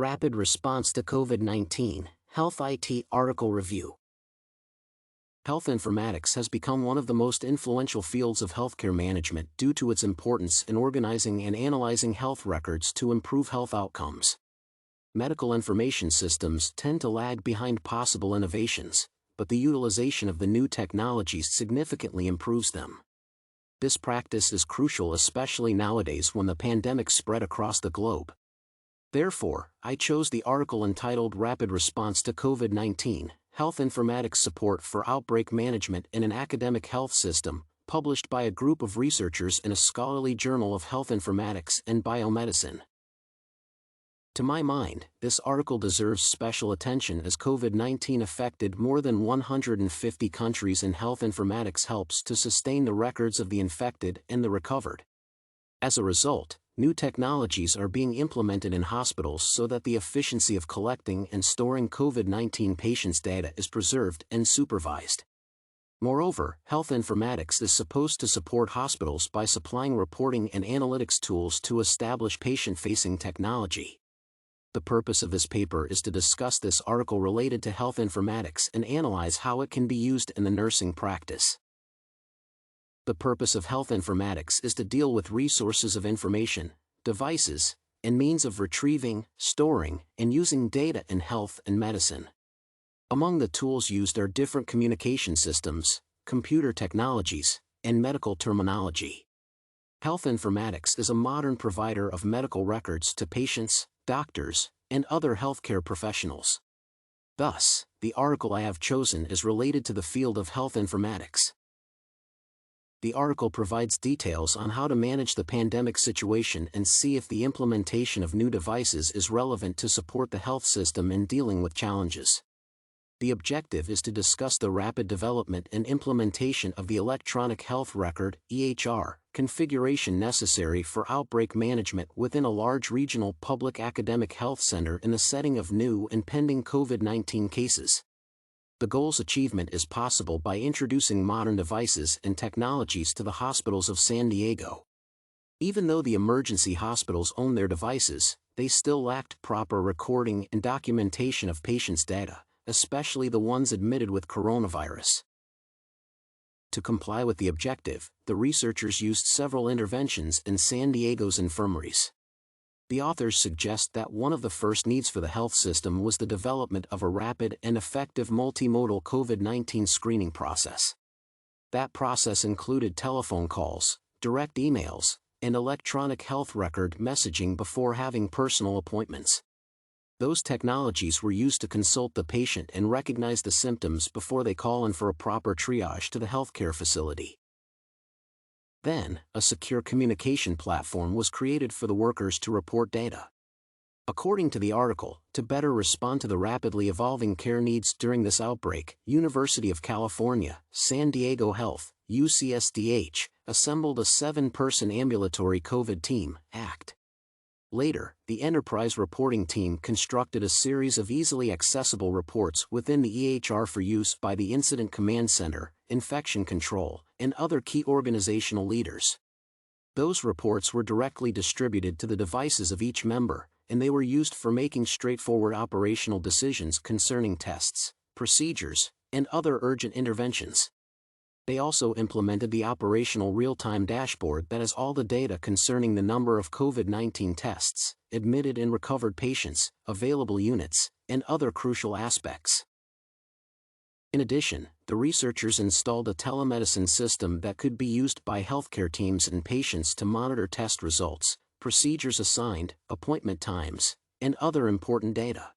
Rapid Response to COVID-19, Health IT Article Review. Health informatics has become one of the most influential fields of healthcare management due to its importance in organizing and analyzing health records to improve health outcomes. Medical information systems tend to lag behind possible innovations, but the utilization of the new technologies significantly improves them. This practice is crucial especially nowadays when the pandemic spread across the globe. Therefore, I chose the article entitled Rapid Response to COVID-19, Health Informatics Support for Outbreak Management in an Academic Health System, published by a group of researchers in a scholarly journal of health informatics and biomedicine. To my mind, this article deserves special attention as COVID-19 affected more than 150 countries and health informatics helps to sustain the records of the infected and the recovered. As a result, new technologies are being implemented in hospitals so that the efficiency of collecting and storing COVID-19 patients' data is preserved and supervised. Moreover, health informatics is supposed to support hospitals by supplying reporting and analytics tools to establish patient-facing technology. The purpose of this paper is to discuss this article related to health informatics and analyze how it can be used in the nursing practice. The purpose of health informatics is to deal with resources of information, devices, and means of retrieving, storing, and using data in health and medicine. Among the tools used are different communication systems, computer technologies, and medical terminology. Health informatics is a modern provider of medical records to patients, doctors, and other healthcare professionals. Thus, the article I have chosen is related to the field of health informatics. The article provides details on how to manage the pandemic situation and see if the implementation of new devices is relevant to support the health system in dealing with challenges. The objective is to discuss the rapid development and implementation of the electronic health record (EHR) configuration necessary for outbreak management within a large regional public academic health center in the setting of new and pending COVID-19 cases. The goal's achievement is possible by introducing modern devices and technologies to the hospitals of San Diego. Even though the emergency hospitals own their devices, they still lacked proper recording and documentation of patients' data, especially the ones admitted with coronavirus. To comply with the objective, the researchers used several interventions in San Diego's infirmaries. The authors suggest that one of the first needs for the health system was the development of a rapid and effective multimodal COVID-19 screening process. That process included telephone calls, direct emails, and electronic health record messaging before having personal appointments. Those technologies were used to consult the patient and recognize the symptoms before they call in for a proper triage to the healthcare facility. Then, a secure communication platform was created for the workers to report data. According to the article, to better respond to the rapidly evolving care needs during this outbreak, University of California, San Diego Health, UCSDH, assembled a 7-person ambulatory COVID team, ACT. Later, the enterprise reporting team constructed a series of easily accessible reports within the EHR for use by the Incident Command Center, Infection Control, and other key organizational leaders. Those reports were directly distributed to the devices of each member, and they were used for making straightforward operational decisions concerning tests, procedures, and other urgent interventions. They also implemented the operational real-time dashboard that has all the data concerning the number of COVID-19 tests, admitted and recovered patients, available units, and other crucial aspects. In addition, the researchers installed a telemedicine system that could be used by healthcare teams and patients to monitor test results, procedures assigned, appointment times, and other important data.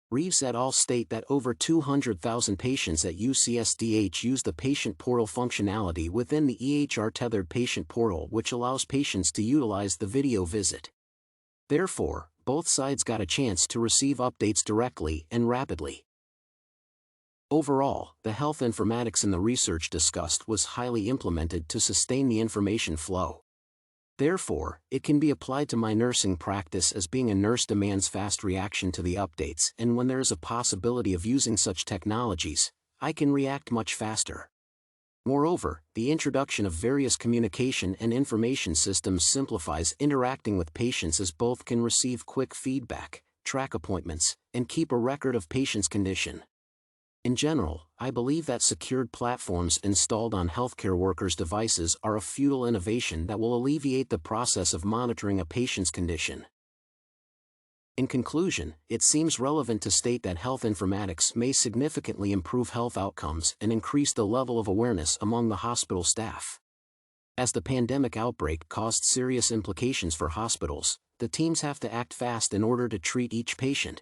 Reeves et al. State that over 200,000 patients at UCSDH use the patient portal functionality within the EHR tethered patient portal, which allows patients to utilize the video visit. Therefore, both sides got a chance to receive updates directly and rapidly. Overall, the health informatics in the research discussed was highly implemented to sustain the information flow. Therefore, it can be applied to my nursing practice as being a nurse demands fast reaction to the updates, and when there is a possibility of using such technologies, I can react much faster. Moreover, the introduction of various communication and information systems simplifies interacting with patients as both can receive quick feedback, track appointments, and keep a record of patients' condition. In general, I believe that secured platforms installed on healthcare workers' devices are a futile innovation that will alleviate the process of monitoring a patient's condition. In conclusion, it seems relevant to state that health informatics may significantly improve health outcomes and increase the level of awareness among the hospital staff. As the pandemic outbreak caused serious implications for hospitals, the teams have to act fast in order to treat each patient.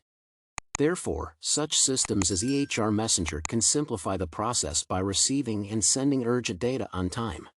Therefore, such systems as EHR Messenger can simplify the process by receiving and sending urgent data on time.